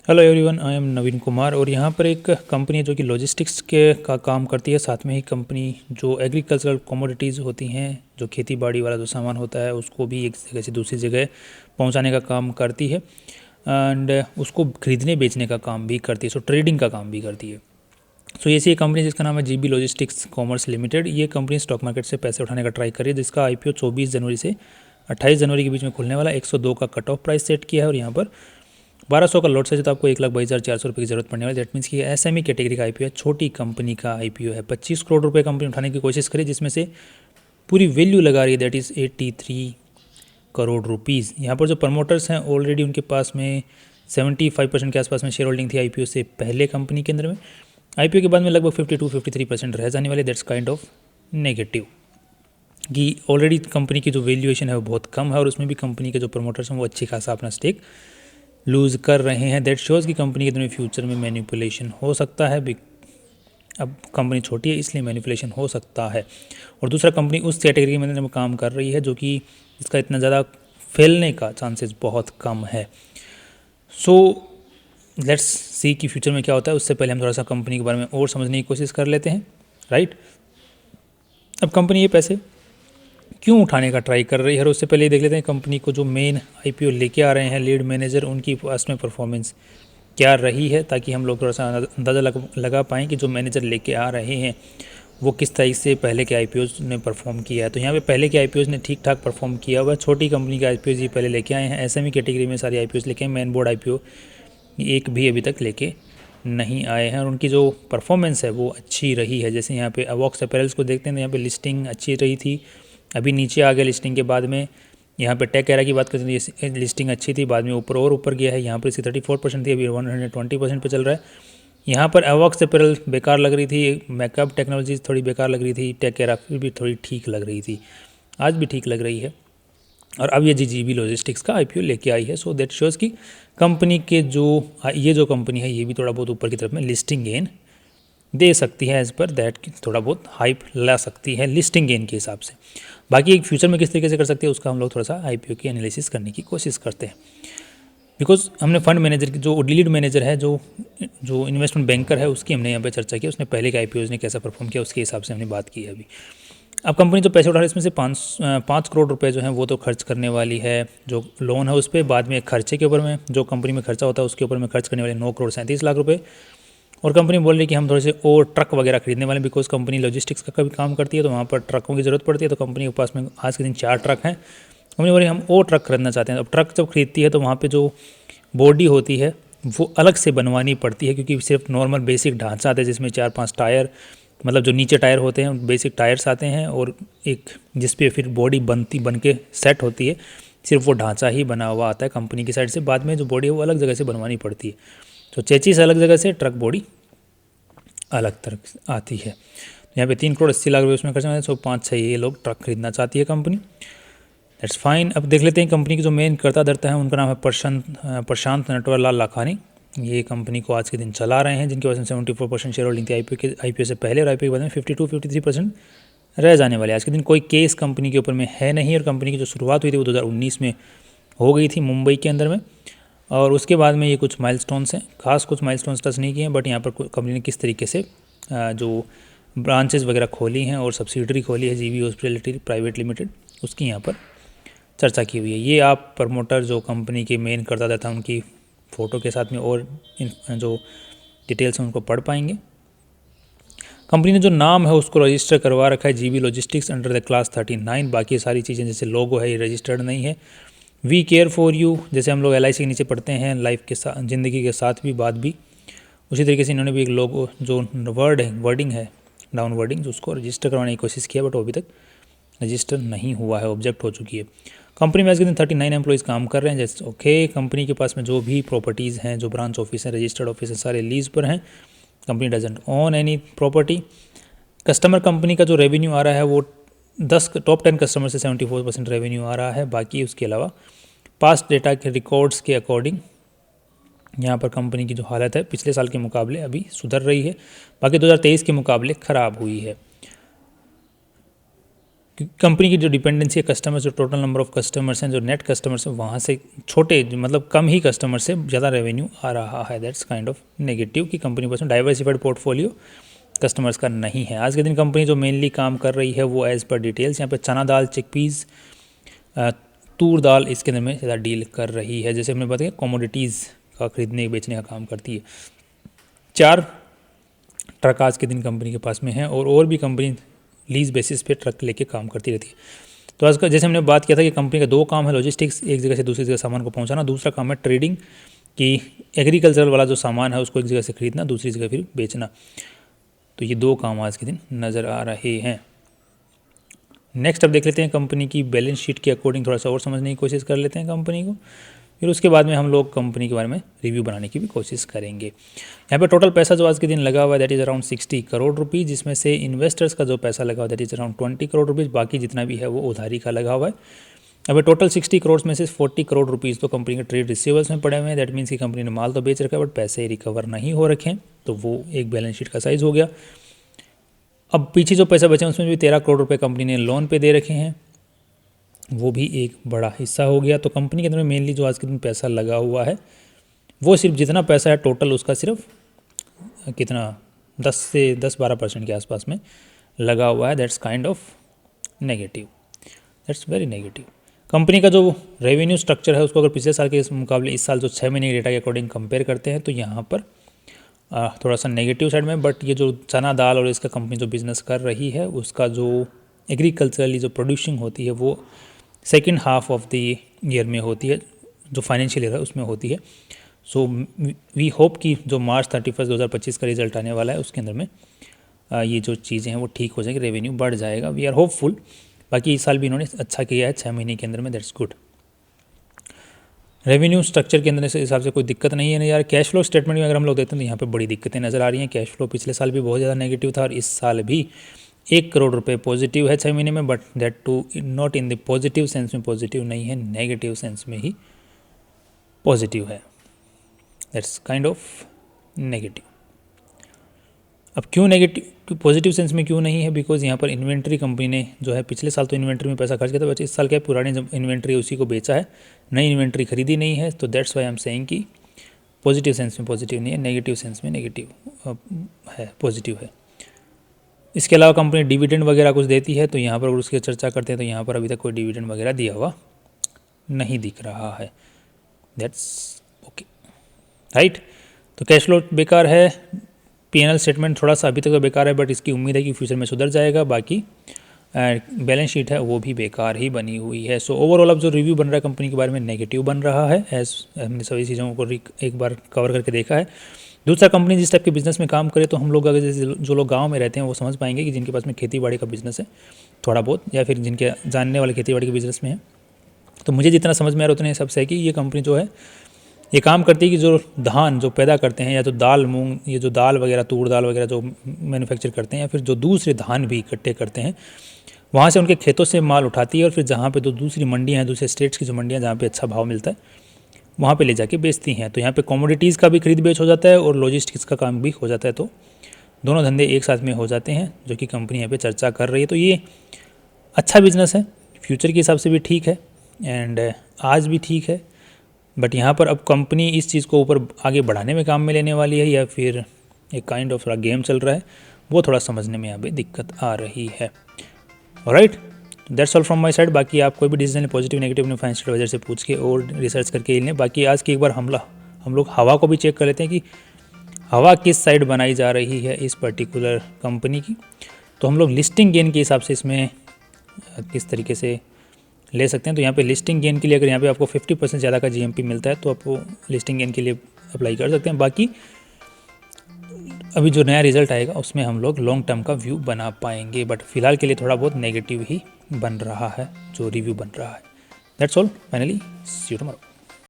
Hello everyone, I am नवीन कुमार और यहाँ पर एक कंपनी है जो कि लॉजिस्टिक्स के का काम करती है। साथ में ही कंपनी जो एग्रीकल्चरल कमोडिटीज़ होती हैं, जो खेती बाड़ी वाला जो सामान होता है उसको भी एक जगह से दूसरी जगह पहुँचाने का काम करती है एंड उसको खरीदने बेचने का काम भी करती है। सो ट्रेडिंग का काम भी करती है। सो ऐसी एक कंपनी जिसका नाम है जीबी लॉजिस्टिक्स कॉमर्स लिमिटेड। ये कंपनी स्टॉक मार्केट से पैसे उठाने का ट्राई कर रही है, जिसका आईपीओ 24 जनवरी से 28 जनवरी के बीच में खुलने वाला 102 का कट ऑफ प्राइस सेट किया है और यहाँ पर 1200 का लॉट साइज तो आपको 1,22,400 रुपये की जरूरत पड़ने वाली। दैट मीन्स कि एसएमई कैटेगरी का आईपीओ है, छोटी कंपनी का आईपीओ है। 25 करोड़ रुपए कंपनी उठाने की कोशिश करी, जिसमें से पूरी वैल्यू लगा रही है, दैट इज़ 83 करोड़ रुपीज़। यहाँ पर जो प्रमोटर्स हैं ऑलरेडी उनके पास में 75% के आसपास में शेयर होल्डिंग थी आईपीओ से पहले कंपनी के अंदर में। आईपीओ के बाद में लगभग 52-53% रह जाने वाले। दैट्स काइंड ऑफ नेगेटिव कि ऑलरेडी कंपनी की जो वैल्यूएशन है वो बहुत कम है और उसमें भी कंपनी के जो प्रमोटर्स हैं वो अच्छी खासा अपना स्टेक लूज़ कर रहे हैं। दैट शोज़ कि कंपनी के अंदर फ्यूचर में मैनिपुलेशन हो सकता है। अब कंपनी छोटी है इसलिए मैनिपुलेशन हो सकता है। और दूसरा, कंपनी उस कैटेगरी में अंदर काम कर रही है जो कि इसका इतना ज़्यादा फैलने का चांसेस बहुत कम है। सो लेट्स सी कि फ्यूचर में क्या होता है। उससे पहले हम थोड़ा सा कंपनी के बारे में और समझने की कोशिश कर लेते हैं, राइट। अब कंपनी ये पैसे क्यों उठाने का ट्राई कर रही है, और उससे पहले देख लेते हैं कंपनी को जो मेन आईपीओ लेके आ रहे हैं लीड मैनेजर, उनकी पास में परफॉर्मेंस क्या रही है, ताकि हम लोग थोड़ा सा अंदाज़ा लगा पाएँ कि जो मैनेजर लेके आ रहे हैं वो किस तरीके से पहले के आईपीओज ने परफॉर्म किया है। तो यहाँ पे पहले के आईपीओज ने ठीक ठाक परफॉर्म किया हुआ है। छोटी कंपनी के आईपीओज ही पहले लेके आए हैं। एसएमई कैटेगरी में सारे आईपीओज लेके आए, मेन बोर्ड आईपीओ एक भी अभी तक लेके नहीं आए हैं और उनकी जो परफॉर्मेंस है वो अच्छी रही है। जैसे यहाँ पे अवॉक्स अपैरल्स को देखते हैं तो यहाँ पे लिस्टिंग अच्छी रही थी, अभी नीचे आ गया लिस्टिंग के बाद में। यहाँ पे टेक एरा की बात करते हैं, ये लिस्टिंग अच्छी थी, बाद में ऊपर और ऊपर गया है। यहाँ पर इसकी 34% थी, अभी 120% पे चल रहा है। यहाँ पर अवॉक्स अपैरल बेकार लग रही थी, मेकअप टेक्नोलॉजीज थोड़ी बेकार लग रही थी, टेक एरा फिर भी थोड़ी ठीक लग रही थी, आज भी ठीक लग रही है। और अब ये जीबी लॉजिस्टिक्स का आईपीओ लेके आई है। सो दैट शोज़ कि कंपनी के ये जो कंपनी है ये भी थोड़ा बहुत ऊपर की तरफ में लिस्टिंग गेन दे सकती है। एज़ पर दैट थोड़ा बहुत हाइप ला सकती है लिस्टिंग गेन के हिसाब से। बाकी एक फ्यूचर में किस तरीके से कर सकते हैं उसका हम लोग थोड़ा सा आईपीओ की एनालिसिस करने की कोशिश करते हैं। बिकॉज हमने फंड मैनेजर की जो लीड मैनेजर है, जो इन्वेस्टमेंट बैंकर है, उसकी हमने यहाँ पे चर्चा की। उसने पहले के आईपीओज ने कैसा परफॉर्म किया उसके हिसाब से हमने बात की है अभी। अब कंपनी जो पैसे उठा रही है इसमें से 5 करोड़ रुपए जो हैं वो तो खर्च करने वाली है, जो लोन है उस पर। बाद में खर्चे के ऊपर में जो कंपनी में खर्चा होता है उसके ऊपर में खर्च करने वाले 9 करोड़ 37 लाख रुपए। और कंपनी बोल रही है कि हम थोड़े से और ट्रक वगैरह खरीदने वाले, बिकॉज कंपनी लॉजिस्टिक्स का कभी काम करती है तो वहाँ पर ट्रकों की ज़रूरत पड़ती है। तो कंपनी के पास में आज के दिन 4 ट्रक हैं। कंपनी बोल रही है हम और ट्रक खरीदना चाहते हैं। अब ट्रक जब खरीदती है तो वहाँ पर जो बॉडी होती है वो अलग से बनवानी पड़ती है, क्योंकि सिर्फ नॉर्मल बेसिक ढांचा आता है जिसमें 4-5 टायर, मतलब जो नीचे टायर होते हैं बेसिक टायर्स आते हैं, और एक जिस पे फिर बॉडी बन के सेट होती है। सिर्फ वो ढांचा ही बना हुआ आता है कंपनी की साइड से। बाद में जो बॉडी है वो अलग जगह से बनवानी पड़ती है। तो चेचिस अलग जगह से, ट्रक बॉडी अलग तरह आती है। यहाँ पे 3 करोड़ 80 लाख रुपये उसमें खर्च में। सो 5-6 ये लोग ट्रक खरीदना चाहती है कंपनी। That's fine. अब देख लेते हैं कंपनी की जो मेन कर्ता धर्ता है, उनका नाम है प्रशांत नटवरलाल लाखानी। ये कंपनी को आज के दिन चला रहे हैं, जिनके पास में 74% शेयर होल्डिंग थी आईपीओ से पहले, और आईपीओ के बाद में 52-53% रह जाने वाले। आज के दिन कोई केस कंपनी के ऊपर में है नहीं, और कंपनी की जो शुरुआत हुई थी वो 2019 में हो गई थी मुंबई के अंदर में। और उसके बाद में ये कुछ माइलस्टोन्स हैं, खास कुछ माइलस्टोन्स टच नहीं किए हैं, बट यहाँ पर कंपनी ने किस तरीके से जो ब्रांचेज वगैरह खोली हैं और सब्सिडरी खोली है जीबी हॉस्पिटैलिटी प्राइवेट लिमिटेड, उसकी यहाँ पर चर्चा की हुई है। ये आप प्रमोटर जो कंपनी के मेन करता था उनकी फ़ोटो के साथ में और जो डिटेल्स हैं उनको पढ़ पाएंगे। कंपनी ने जो नाम है उसको रजिस्टर करवा रखा है GB logistics under the class 39। बाकी सारी चीज़ें जैसे लोगो है ये रजिस्टर्ड नहीं है। वी केयर फॉर यू जैसे हम लोग LIC के नीचे पढ़ते हैं, लाइफ के साथ ज़िंदगी के साथ भी बात भी, उसी तरीके से इन्होंने भी एक लोगो जो वर्डिंग है डाउन वर्डिंग, जो उसको रजिस्टर करवाने की कोशिश किया, बट वो अभी तक रजिस्टर नहीं हुआ है, ऑब्जेक्ट हो चुकी है। कंपनी में आज के दिन 39 एम्प्लॉइज़ काम कर रहे हैं। जैसे ओके, कंपनी के पास में जो भी प्रॉपर्टीज़ हैं, जो ब्रांच ऑफिस हैं, रजिस्टर्ड ऑफिस हैं, सारे लीज पर हैं। Company doesn't own any property. Customer company का जो रेवेन्यू आ रहा है वो टॉप 10 कस्टमर से 74% रेवेन्यू आ रहा है। बाकी उसके अलावा पास्ट डेटा के रिकॉर्ड्स के अकॉर्डिंग यहाँ पर कंपनी की जो हालत है पिछले साल के मुकाबले अभी सुधर रही है, बाकी 2023 के मुकाबले ख़राब हुई है, कंपनी की जो डिपेंडेंसी है कस्टमर्स, जो टोटल नंबर ऑफ कस्टमर्स हैं, जो नेट कस्टमर्स हैं, वहाँ से छोटे मतलब कम ही कस्टमर से ज़्यादा रेवेन्यू आ रहा है। दैट्स काइंड ऑफ नेगेटिव कि कंपनी के पास में डाइवर्सिफाइड पोर्टफोलियो कस्टमर्स का नहीं है। आज के दिन कंपनी जो मेनली काम कर रही है वो एज़ पर डिटेल्स यहाँ पे चना दाल, चिकपीस, तूर दाल इसके अंदर में ज़्यादा डील कर रही है। जैसे हमने बताया कमोडिटीज़ का खरीदने बेचने का काम करती है। 4 ट्रक आज के दिन कंपनी के पास में है और भी कंपनी लीज बेसिस पे ट्रक लेके काम करती रहती है। तो आज का जैसे हमने बात किया था कि कंपनी का 2 काम है, लॉजिस्टिक्स, एक जगह से दूसरी जगह सामान को पहुंचाना, दूसरा काम है ट्रेडिंग कि एग्रीकल्चरल वाला जो सामान है उसको एक जगह से खरीदना, दूसरी जगह फिर बेचना। तो ये 2 काम आज के दिन नज़र आ रहे हैं। नेक्स्ट अब देख लेते हैं कंपनी की बैलेंस शीट के अकॉर्डिंग थोड़ा सा और समझने की कोशिश कर लेते हैं कंपनी को, फिर उसके बाद में हम लोग कंपनी के बारे में रिव्यू बनाने की भी कोशिश करेंगे। यहाँ पे टोटल पैसा जो आज के दिन लगा हुआ है that is around 60 crore rupees, जिसमें से इन्वेस्टर्स का जो पैसा लगा हुआ है that is around 20 crore rupees, बाकी जितना भी है वो उधारी का लगा हुआ है। अब टोटल 60 करोड़ में से 40 करोड़ रुपीज़ तो कंपनी के ट्रेड रिसीवेबल्स में पड़े हुए हैं। दैट मीन्स कि कंपनी ने माल तो बेच रखा है बट पैसे रिकवर नहीं हो रखे हैं, तो वो एक बैलेंस शीट का साइज़ हो गया। अब पीछे जो पैसा बचे उसमें भी 13 करोड़ रुपए कंपनी ने लोन पे दे रखे हैं, वो भी एक बड़ा हिस्सा हो गया। तो कंपनी के अंदर में मेनली जो आज के दिन पैसा लगा हुआ है वो सिर्फ जितना पैसा है टोटल उसका सिर्फ कितना 10 से 10-12% के आसपास में लगा हुआ है। That's kind of negative, that's very negative. Company का जो रेवेन्यू स्ट्रक्चर है उसको अगर पिछले साल के इस मुकाबले इस साल जो 6 महीने के डेटा के अकॉर्डिंग कंपेयर करते हैं तो यहाँ पर थोड़ा सा नेगेटिव साइड में, बट ये जो चना दाल और इसका कंपनी जो बिज़नेस कर रही है उसका जो एग्रीकल्चरली जो प्रोड्यूसिंग होती है वो second half of the year में होती है, जो फाइनेंशियल ईयर है उसमें होती है। सो वी होप कि जो मार्च 31 2025 का रिजल्ट आने वाला है उसके अंदर में ये जो चीज़ें हैं वो ठीक हो जाएगी, रेवेन्यू बढ़ जाएगा। We are hopeful. बाकी इस साल भी इन्होंने अच्छा किया है 6 महीने के अंदर में, दैट्स गुड। रेवेन्यू स्ट्रक्चर के अंदर से हिसाब से कोई दिक्कत नहीं है ना यार। कैश फ्लो स्टेटमेंट में अगर हम लोग देखते हैं तो यहाँ पे बड़ी दिक्कतें नज़र आ रही हैं। कैश फ्लो पिछले साल भी बहुत ज़्यादा नेगेटिव था और इस साल भी 1 करोड़ रुपए पॉजिटिव है 6 महीने में, but that too not in the positive sense में पॉजिटिव नहीं है, नेगेटिव सेंस में ही पॉजिटिव है। That's kind of negative. अब क्यों नेगेटिव, पॉजिटिव सेंस में क्यों नहीं है? बिकॉज यहाँ पर इन्वेंट्री कंपनी ने जो है पिछले साल तो इन्वेंट्री में पैसा खर्च किया था, बट इस साल क्या पुरानी जब इन्वेंट्री उसी को बेचा है, नई इन्वेंट्री खरीदी नहीं है। तो that's why I am saying कि पॉजिटिव सेंस में पॉजिटिव नहीं है, नेगेटिव सेंस में नेगेटिव है, पॉजिटिव है। इसके अलावा कंपनी डिविडेंड वगैरह कुछ देती है तो यहाँ पर अगर उसकी चर्चा करते हैं तो यहाँ पर अभी तक कोई डिविडेंड वगैरह दिया हुआ नहीं दिख रहा है। That's okay, right. तो कैश फ्लो बेकार है, P&L स्टेटमेंट थोड़ा सा अभी तक तो बेकार है, बट इसकी उम्मीद है कि फ्यूचर में सुधर जाएगा। बाकी बैलेंस शीट है वो भी बेकार ही बनी हुई है। सो ओवरऑल अब जो रिव्यू बन रहा है कंपनी के बारे में नेगेटिव बन रहा है, एज हमने सभी चीज़ों को एक बार कवर करके देखा है। दूसरा, कंपनी जिस टाइप के बिज़नेस में काम करे तो हम लोग अगर जैसे जो लोग गांव में रहते हैं वो समझ पाएंगे कि जिनके पास में खेती बाड़ी का बिज़नेस है थोड़ा बहुत, या फिर जिनके जानने वाले खेती बाड़ी के बिज़नेस में है, तो मुझे जितना समझ में आ रहा उतना सबसे है कि ये कंपनी जो है ये काम करती है कि जो धान जो पैदा करते हैं या तो दाल मूंग, ये जो दाल वगैरह तूर दाल वगैरह जो मैन्युफैक्चर करते हैं, या फिर जो दूसरे धान भी इकट्ठे करते हैं, वहाँ से उनके खेतों से माल उठाती है और फिर जहाँ पे तो दूसरी मंडियाँ हैं, दूसरे स्टेट्स की जो मंडियाँ जहाँ पे अच्छा भाव मिलता है वहाँ पे ले जाके बेचती हैं। तो यहाँ पे कमोडिटीज़ का भी खरीद बेच हो जाता है और लॉजिस्टिक्स का काम भी हो जाता है। तो दोनों धंधे एक साथ में हो जाते हैं, जो कि कंपनी यहाँ पे चर्चा कर रही है। तो ये अच्छा बिजनेस है, फ्यूचर के हिसाब से भी ठीक है एंड आज भी ठीक है। बट यहाँ पर अब कंपनी इस चीज़ को ऊपर आगे बढ़ाने में काम में लेने वाली है या फिर एक काइंड ऑफ थोड़ा गेम चल रहा है, वो थोड़ा समझने में यहाँ पे दिक्कत आ रही है। Alright, that's all from my side. बाकी आप कोई भी डिसीजन पॉजिटिव नेगेटिव अपने फाइनेंशियल एडवाइजर से पूछ के और रिसर्च करके लें। बाकी आज की एक बार हम लोग हवा को भी चेक कर लेते हैं कि हवा किस साइड बनाई जा रही है इस पर्टिकुलर कंपनी की। तो हम लोग लिस्टिंग गेन के हिसाब से इसमें किस तरीके से ले सकते हैं। तो यहाँ पे लिस्टिंग गेन के लिए अगर यहाँ पे आपको 50% ज़्यादा का GMP मिलता है तो आप वो लिस्टिंग गेन के लिए अप्लाई कर सकते हैं। बाकी अभी जो नया रिजल्ट आएगा उसमें हम लोग लॉन्ग टर्म का व्यू बना पाएंगे, बट फिलहाल के लिए थोड़ा बहुत नेगेटिव ही बन रहा है जो रिव्यू बन रहा है। That's all, finally see you tomorrow.